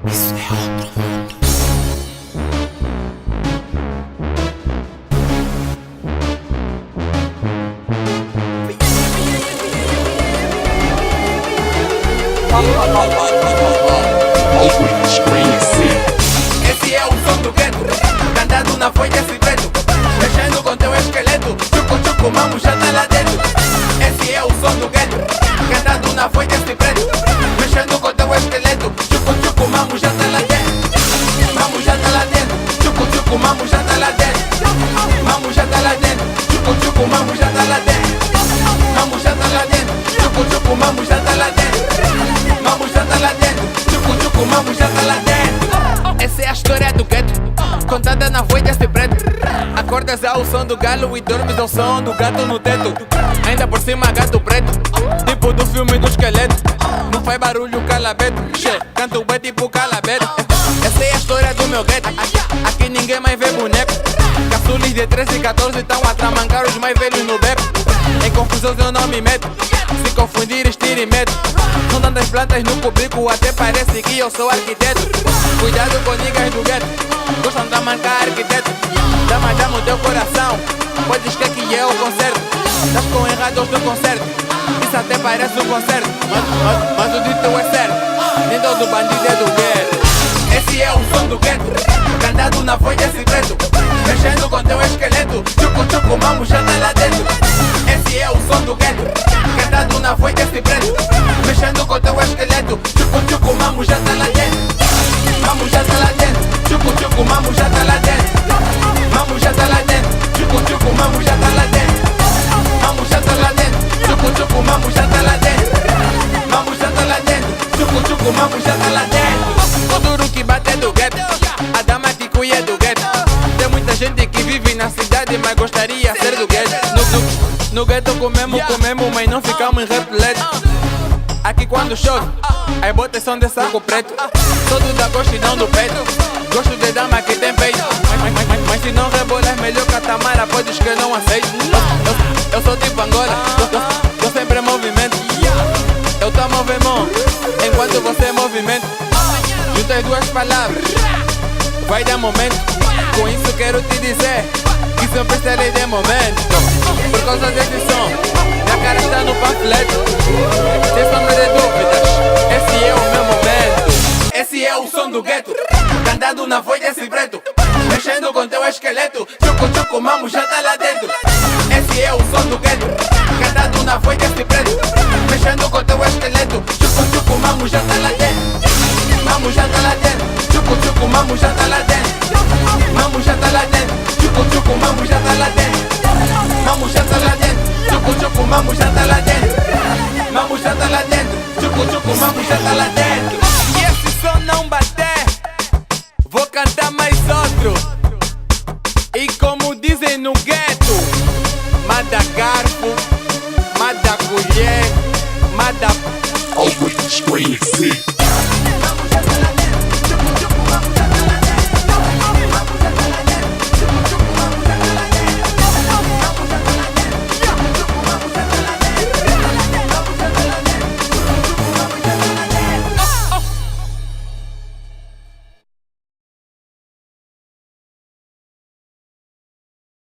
Isso é outro mundo. Esse é o som do gueto, cantado na folha esse preto, mexendo com teu esqueleto, chuco chuco, mamo já tá lá dentro. Esse é o som do gueto, cantado na folha esse preto, mexendo com teu esqueleto, chuco chuco, mamo já tá lá dentro. Mamo já tá lá dentro, chuco chuco, mamo já tá lá dentro. Mamo já tá lá dentro, chuco chuco, mamo já tá lá dentro. Mamo já tá lá dentro, chuco chuco, mamo já tá lá dentro. Mamo já tá lá dentro, chuco chuco, mamo já tá lá dentro. Essa é a história do gueto, contada na folha de preto. Acordas ao som do galo e dormes ao som do gato no teto. Ainda por cima gato preto, tipo do filme do esqueleto. Não faz barulho calabeto, canto bem tipo calabeto. Essa é a história do meu gueto, aqui ninguém mais vê boneco. Caçulis de 13 e 14 estão a tramancar os mais velhos no beco. Em confusão eu não me meto, se confundir estira e medo. Não dando as plantas no cubículo, até parece que eu sou arquiteto. Cuidado com niggas do gueto, gostam de marcar arquiteto. Dama no teu coração, podes crer que é o concerto. Estás com errados no concerto, isso até parece um concerto. Mas o dito é certo, nem todo bandido é do gueto. Esse é o som do gueto, cantado na folha esse preto, mexendo com teu esqueleto, chuco chuco, mamo já tá lá dentro. Esse é o som do gueto, cantado na folha esse preto, mexendo com teu esqueleto, chuco chuco, mamo já tá lá dentro. Mamo já tá lá dentro, chuco chuco, mamo já tá lá dentro. Mamo já tá lá dentro, chuco chuco, mamo já tá lá dentro. Mamo já tá lá dentro, chuco chuco, mamo já tá lá dentro. Mamo já tá lá dentro, chuco chuco, mamo já tá lá dentro. O duro que bate é do gueto, a dama que cuia é do gueto. Tem muita gente que vive na cidade, mas gostaria de ser do gueto. No gueto comemos, mas não ficamos em repleto. Aqui quando chove, as botas são de saco preto. Sou do da gosto e não do peito. Gosto de dama que tem peito. Mas se não rebolas melhor catamara, podes que eu não aceito. Eu sou tipo Angola, tô sempre em movimento. Eu tô movimento, enquanto você movimenta. Junta as duas palavras, vai dar momento. Com isso quero te dizer que sempre estarei de momento. Por causa desse som, minha cara está no panfleto. Sem sombra de dúvidas, esse é o meu momento. Esse é o som do gueto, cantado na folha esse preto, mexendo com teu esqueleto, chuco chuco, mamo já tá lá dentro. Esse é o som do gueto, cantado na folha esse preto, mexendo com teu esqueleto, chuco chuco, mamo já tá lá dentro. Mamo já tá lá dentro, chuco chuco, mamo já tá lá dentro. Mamo já tá lá dentro, chuco chuco, mamo já tá lá dentro. Mamo já tá lá dentro, chuco chuco, mamo já tá lá dentro. Mamo já tá lá dentro, chuco chuco, mamo já tá lá dentro. E esse som não bater, vou cantar mais outro. E como dizem no game,